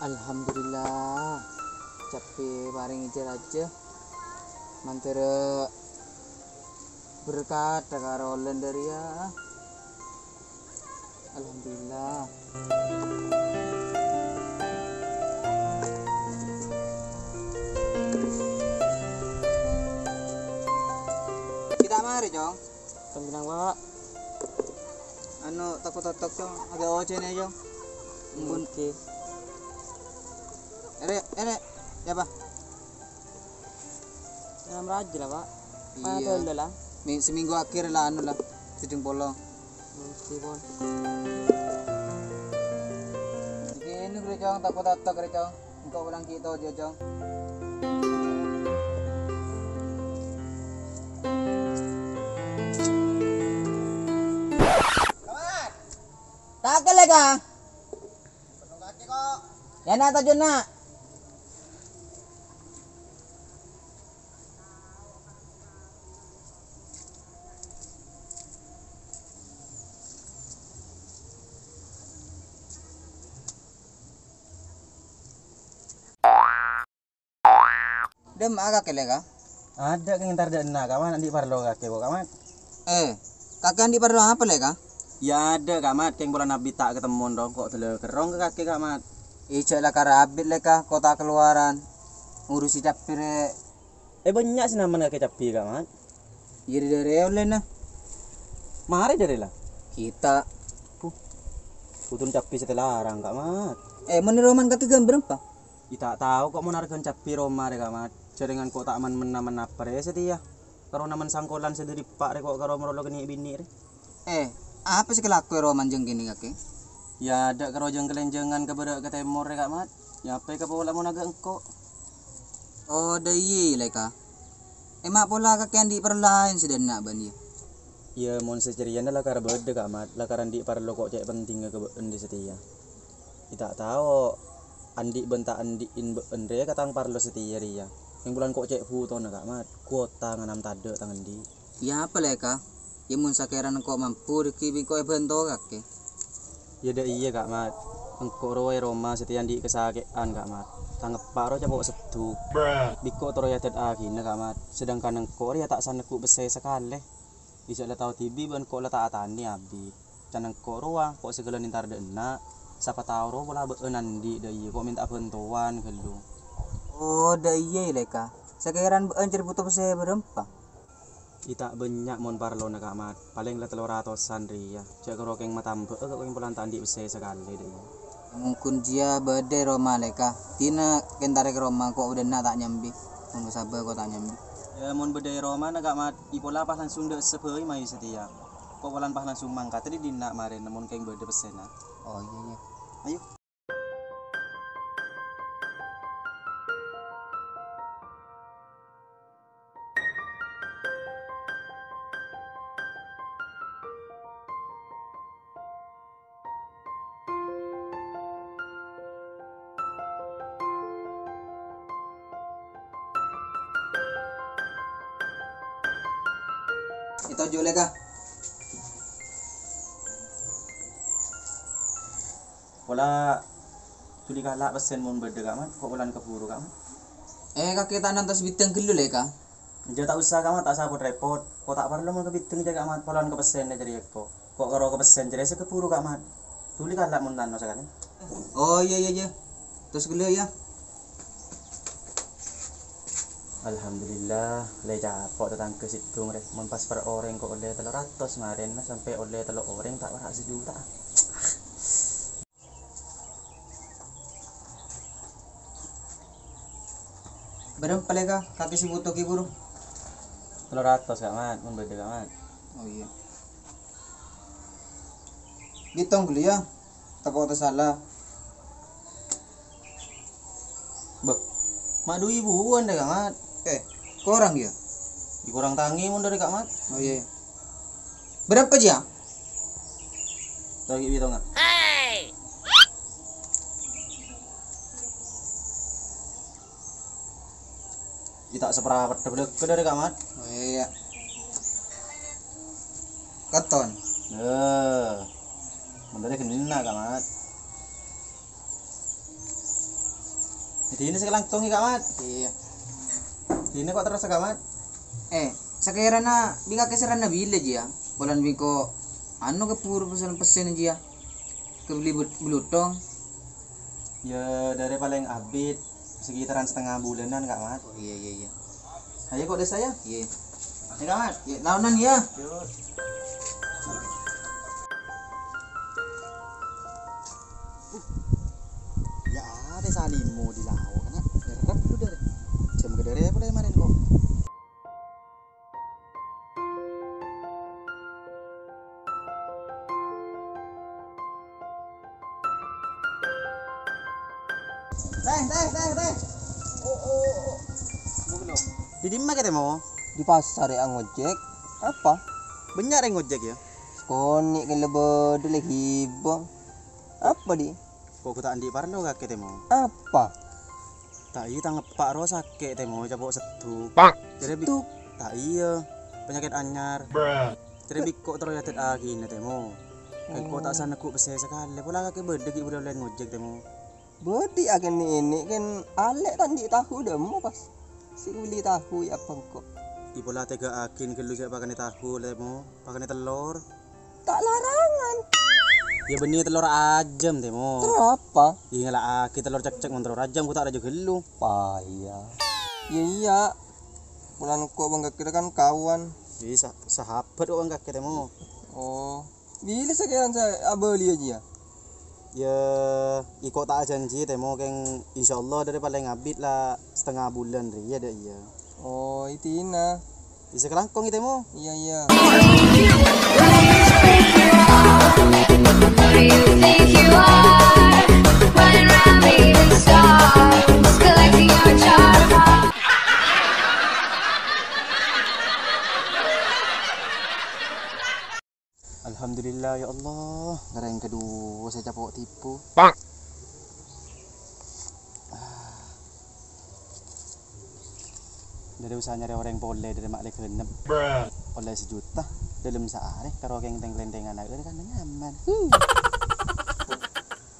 Alhamdulillah capek paring ijar aja mantere berkat karo dari ya. Alhamdulillah. Kita mari Jong. Pembilang Pak. Anu takut-takut Jong, agak ocen aja Jong. Oke. Ere, ya Pak. Yang raja lah Pak. Iya. Mana lah. Seminggu akhir lah anu lah, siding polo. Oke Bon. Ini gue Jong, takut-takut gue Jong. Engkau ulang kita aja Jong. Kakek lega. Kakek kok. Ya na tajun na. Dem kakek lega. Ada kang entar dana kawan andi parlo kakek kok kawan. Kakek andi parlo apa lega? Ya ada kamat keng bola nabi tak ketemu dong kok tele kerong ke kakek kamat. Ica lah karabit leka kota keluaran. Urusi capire. Banyak sih nama kakek capi kamat. Jadi dari oleh nah. Mari dari lah. Kita. Putun capi setelah larang kamat. Meniroman ketiga berapa? Kita tahu kok mau nargan capi Roma deh kamat. Jaringan kok tak men-men apa ya setia. Karo naman sangkolan sendiri pak kok karo merolo geni bini re. Apa sih kelaku roman jeng gini kakek? Ya ada karo jeng kelenjengan ke berak ke temor re kamat. Ya apa ke pola mau naga engko. Oh dai leka. Mak pola kakek andi perlahan sudah nak ban dia. Ya mon secerian lah karo bede kamat. Lah karo andi parlo kok cek penting ke endi setia. Kita tahu andi bentak andi in endre katang parlo setia ria. Yang bulan kok cek foto na kamat. Kuota nganam tade tangan di. Ya apa leka? Ya mun sakeran kok mampu dikibi kok bento kakek. Ya dah iya kak mat. Engko roe Roma setian di kesakean kak mat. Tanggep paro cabok setu. Biko toro ya tet agina kak mat. Sedangkan engko ya tak saneku besai sekali. Bisa lah tahu tibi ban kok lah tak atani abi. Can engko roa kok segala nintar dena. Siapa tahu ro bola beunan di dah iya kok minta bantuan gelu. Oh dah iya leka. Sakeran beuncer butuh besai berempat. Ita banyak mon parlo na kamat paling lah 300-an ria cek karo keng matambe kok keng pulang tandi besar sekali deh Mungkin dia bede Roma leka tina kentare ke Roma kok udah nak tak nyambi tunggu sabar kok tak nyambi ya mon bede Roma na kamat ipola pas langsung dek sepoi mai setia kok pulang pas langsung mangkat tadi dinak maren mon keng bede besar na oh iya ayo itu jule kah pola tuli kalak besen mon bede kamat kok pulang keburu kamat kakek tanan tos biteng gelu leka Jangan tak usah kamat tak sabut repot kok tak perlu mon kebitung jaga kamat pulang ke pesen jadi kok karo ke pesen jadi sekeburu kamat tuli kalak mon nano sekali oh iya terus gelu ya Alhamdulillah, le capok datang ke situ mereka mempas per orang kok oleh 300 kemarin sampai oleh 3 orang tak berak sejuta. berapa leka kakek si butuh kiburu 300 kamat, membeda kamat. oh iya bitong gelu ya takut salah Beh, mak 2.000-an deh kamat. kurang ya Dikurang tangi mun dari kamat. oh iya berapa aja Lagi gitu enggak? Kita seperempat ke dari kamat. oh iya keton Mun dari kena kamat. Dini sekelangkong Kak Mat. Iya. Dini kok terus Kak Mat? Sakirana bingka keseran na bila dia. Bulan bingko anu ke puro pesen dia. Kebeli belutong. Ya dari paling abit sekitaran setengah bulanan Kak Mat. Oh iya. Ayo kok desa ya? Iya. Ya Kak Mat. Ya, tahunan ya. Yuk. Ya ada salimu di laut kan? Derep dulu dari. Jam gedere apa kemarin kok? Teh. Oh. Belum. Di dimana kita mau? Di pasar ya ngojek. Apa? Banyak yang ngojek ya? Konik ke lebih dulu hibang. Apa di? Kok kita andi parno kak kita mau? Apa? Tak iya tanggap Pak Ro sakit temo coba setuk. Jadi Setuk? tak iya penyakit anyar. Jadi bikok terus ya tidak lagi nih temo. Kayak kok tak sana ku besar sekali. Pola kaki bedek ibu boleh ngojek temo. Bodi akan ini kan alek kan di tahu dah mau pas. Si beli tahu ya pengkok. Di pola tega akin kelu kayak pakai tahu temo, pakai telur. Tak larangan. Ya benih telur ajam temo. Terus apa? Iya lah aki telur cek telur ajam ku tak ada juga gelu. Payah. Iya. Bulan kok bangga kira kan kawan. Bisa sahabat kok enggak ketemu. Oh. Bila sekarang saya beli aja. Ya ikut tak janji temo keng insyaallah dari paling abit lah setengah bulan ri ya dah iya. Oh, itina. Bisa kelangkong itu temo. Iya. Who do you think you are? Running around leaving stars, collecting your chart marks. Alhamdulillah ya Allah. Gara yang kedua saya capok tipu. Dari usaha nyari orang yang boleh dari mak lek genep. Oleh 1 juta dalam sehari karo keng teng-tengan anak kan nyaman.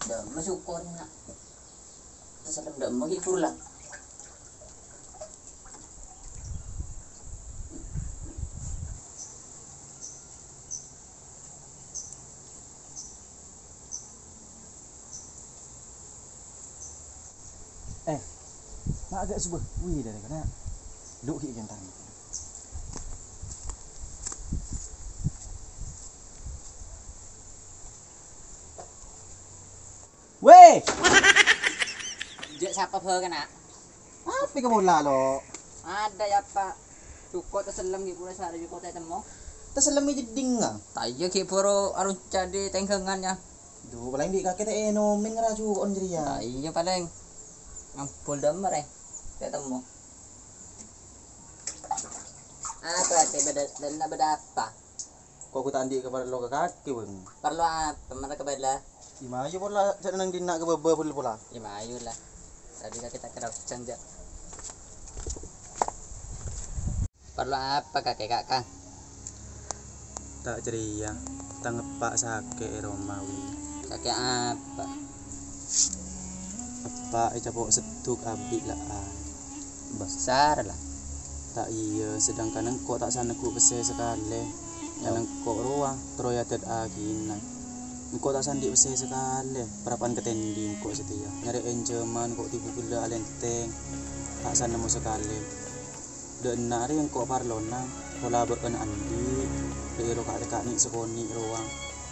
Dah masuk nak. Terus dah mau pulang. Mak agak sebuah. Wih dari kana. Duk ki gentar. Weh, Jek siapa kan nak? apa ke bola lo? Ada ya Pak. Cukup terselam di pura sehari cukup tak temu. Terselami jeding ngang. Tak iya ki pura arun jadi tengkengannya. Duh, paling di kaki teh nomin ngeraju on Tak jeria. iya paling. Ngampul demer tak temu. Apa ke beda apa? Kok aku tandi kepada lo ke kaki bang. Perlu apa mereka bela? Imayu bola jadi nang dina ke bebe pula. Ya mayu lah. Tadi kita kerap canja. Perlu apa kakek kakak? Tak ceria. Tangepak sakit Romawi. Kakek apa? Apa capok setuk abik lah. Besar lah. Tak iya sedangkan engkau tak sana ku besar sekali. Yang engkau ruang terus ya tidak agina. Engkau tak sandi besar sekali. Perapan ketendi engkau setia. Nyari enjeman kok tipu gula alenteng. Tak sana mau sekali. Dan nari engkau parlona. Pola berkena andi. Dari kak dekat ni sekoni ruang.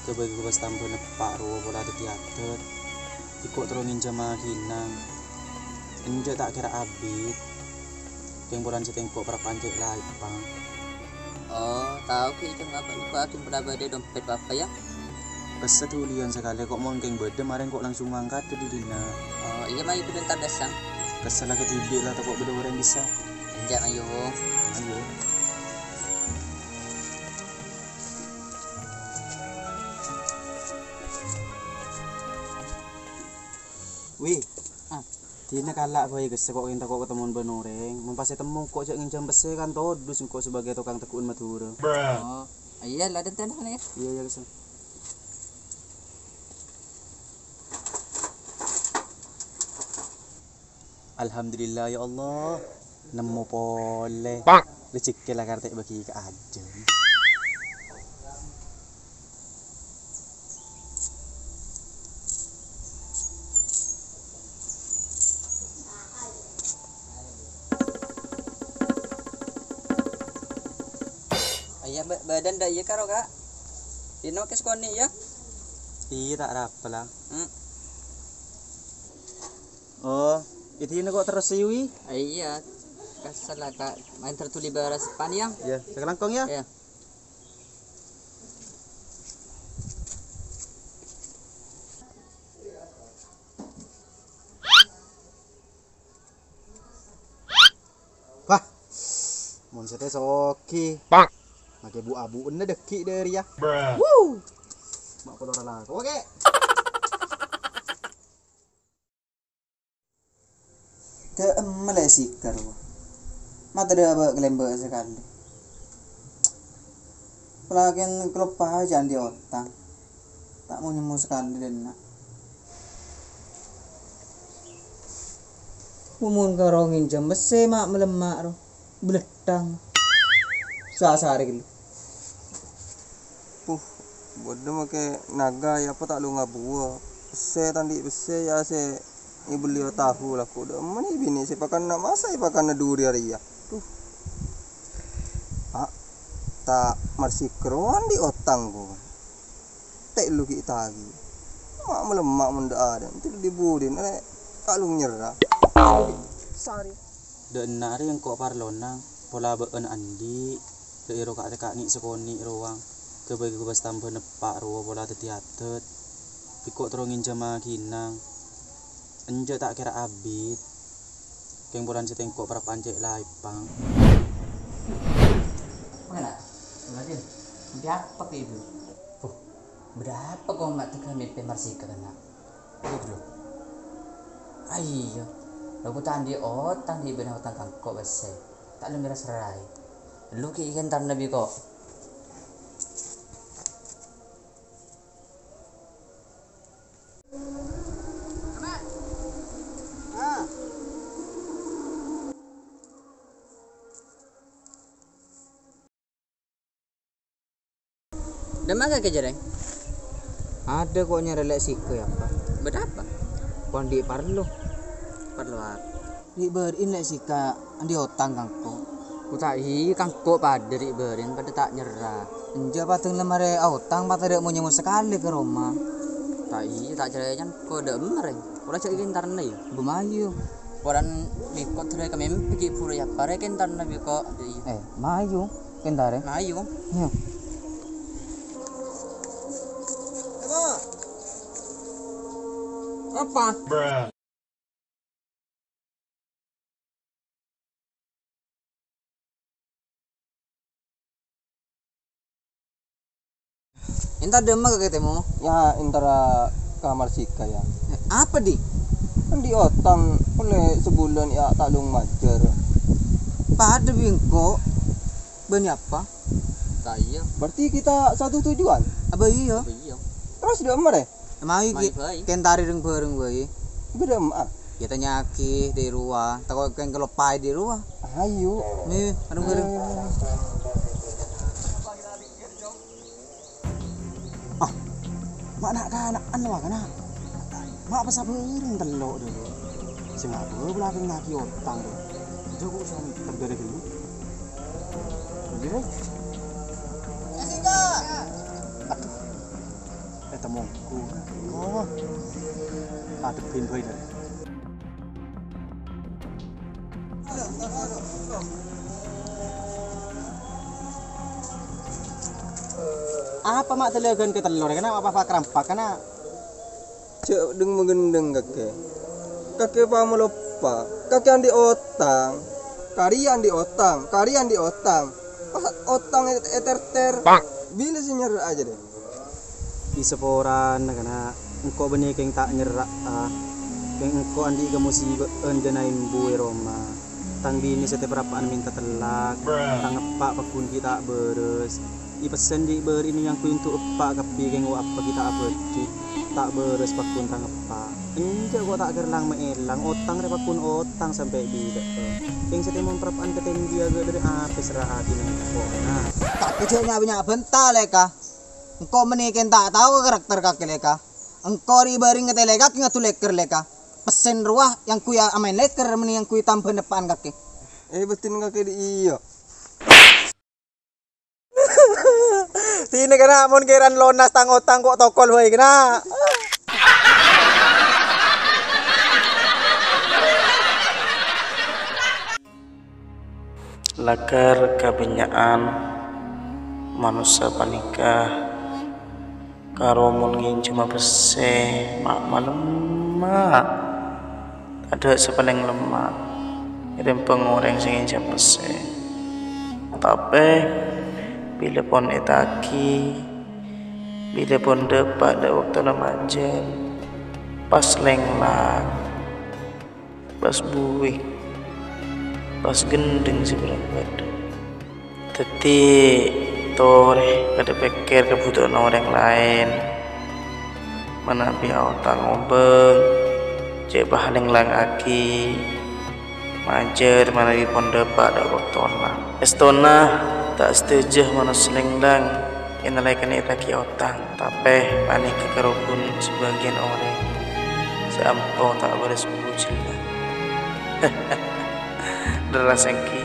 Kebagi kubas tambah nepak ruang pola teater. Ikut terus nginjam aginang. Enje tak kira abit. Keng bulan setengkok para pancik lah ipang. Oh, tahu ke itu apa ni kau akin berapa dia dompet apa ya? Kesetulian sekali kok mau keng beda kemarin kok langsung mangkat di dina. Oh, iya mayu bentar dasang. Kesel lah ketidik lah tak kok beda orang bisa. Enjak mayu. Ayo. Wih. Tina kalak bae guys kok kita kok ketemu benoreng. Mempase temu kok jak nginjam bese kan todus kok sebagai tukang tekun Madura. Oh, iya lah dan kan ya. Iya ya guys. Alhamdulillah ya Allah. Nemu pole. Rezeki lah kartek bagi ke aja. Ayah badan dah iya karo kak. Dino ke sekoni ya. Iya tak apa lah. Hmm. Oh, itu ini kok terus siwi? Iya. Kasalah kak. Main tertuli baras panjang. Ya, sekelangkong ya. Ya. Wah. Mun sete soki. Make bu abu ende deki dari ya. Woo. Mak kolor lah. Oke. Ke Malaysia karo. Mata dia apa gelembe sekali. Pelakin kelopah jangan di otak. Tak mau nyemu sekali dan nak. Umun karongin jam bese mak melemak ro. Beledang. Sasare gitu. Bodoh make naga ya apa tak lu ngabuah. Se tandi bese ya se ibu lihat tahu lah kuda. Mana bini se pakan nak masa pakan na duri hari ya. Tuh. Ah. Tak marsi keruan di otang ko. Tak lu kita lagi. Mak melemak menda ada. Nanti dibudin nek kalau nyerah. Sorry. Dan nari yang kok parlonang pola beun andi. Daerah kak ni sekoni ruang. Kebagi kubas tambah nepak ruang pola tetiatet. Pikok terongin jama kinang. Enjo tak kira abit. Keng bulan setengkok para pancek laipang. Mana? Lanjut. Berapa itu? Berapa kau mak tu kami pemarsi kerana? Itu dulu. Ayo. Lagu tandi otang di benar otang kangkok besar. Tak lu miras serai. Lu ki ikan tan nabi kok. Demam ke jarang? Ada kok nyerelek sike apa? Berapa? Kondi parlo. Perlu apa? Di berin lek sika andi otang kangko. Ku tak kangkok pada ri berin pada tak nyerah. Enja pateng lemare otang pateng dek mau nyemu sekali ke rumah. Tak cerai ko demar. Ora cek ikan tan nabi. Bemayu. Orang bikot cerai kami pergi pura ya pare ikan tan nabi kok. Mayu kendare. Nah ayo. Ya. Apa? Entah demak ke ketemu. Ya antara kamar sika ya. Apa di? Kan di otang oleh sebulan ya tak lung majer. Pada bingko. Bani apa? Tak iya. Berarti kita satu tujuan. Apa iya? Iya. Terus dia emar Mayu Mayu bae. kentari reng bareng wae. Beda emar. Kita nyaki di ruah. Takut keng kelopai di ruah. Ayo. Nih, bareng-bareng. Mak nak kan anu kana. Mak apa sabeureng telok dulu. Sing apa belakang ngaki otang dulu. Jogo usah tergade dulu. Jadi temongku. Oh. Atepin bae dah. Apa mak telegan ke telur kana apa kerampak kana Cek deng mengendeng kakek. Kakek pa melupa. Kakek andi otang. Karian di otang. Karian di otang. Pas otang eter-ter. Bila senyer aja deh. di seporan kana engko benih keng tak nyerak keng engko andi ke musibah endenain buwe Roma tang bini setiap perapaan minta telak tang epak pakun kita beres i pesen di ber ini yang ku untuk epak kapi keng apa kita apa tak beres pakun tangepa. Enja kok tak gerlang maelang otang re pakun otang sampai bila yang setemon perapaan ketinggi agak dari api serahati nang kok nah Tak kecilnya banyak bentar leka. Engkau menikin tak tahu karakter kaki leka. Engkau ribaring ngete leka ngatu leker leka. Pesen ruah yang kuya amain leker meni yang kuya tambah depan kaki. Betin kaki di iya. sini kena mon kiran lonas tangotang kok tokol wae kena Lakar kebanyakan manusia panikah karo mun ngin cuma bese mak malemak ada sepaling lemak kirim pengoreng sing jam bese tapi bila pon etaki bila pon depak da waktu lamajen pas lenglang pas buih pas gendeng si berangkat teti tore kada pikir kebutuhan orang lain mana biar otang obeng cek bahan lang aki majer mana di pondok pada waktu estona tak setuju mana selenglang inalaikan itaki otang tapi panik kekerubun sebagian orang seampau tak beres bujil deras engki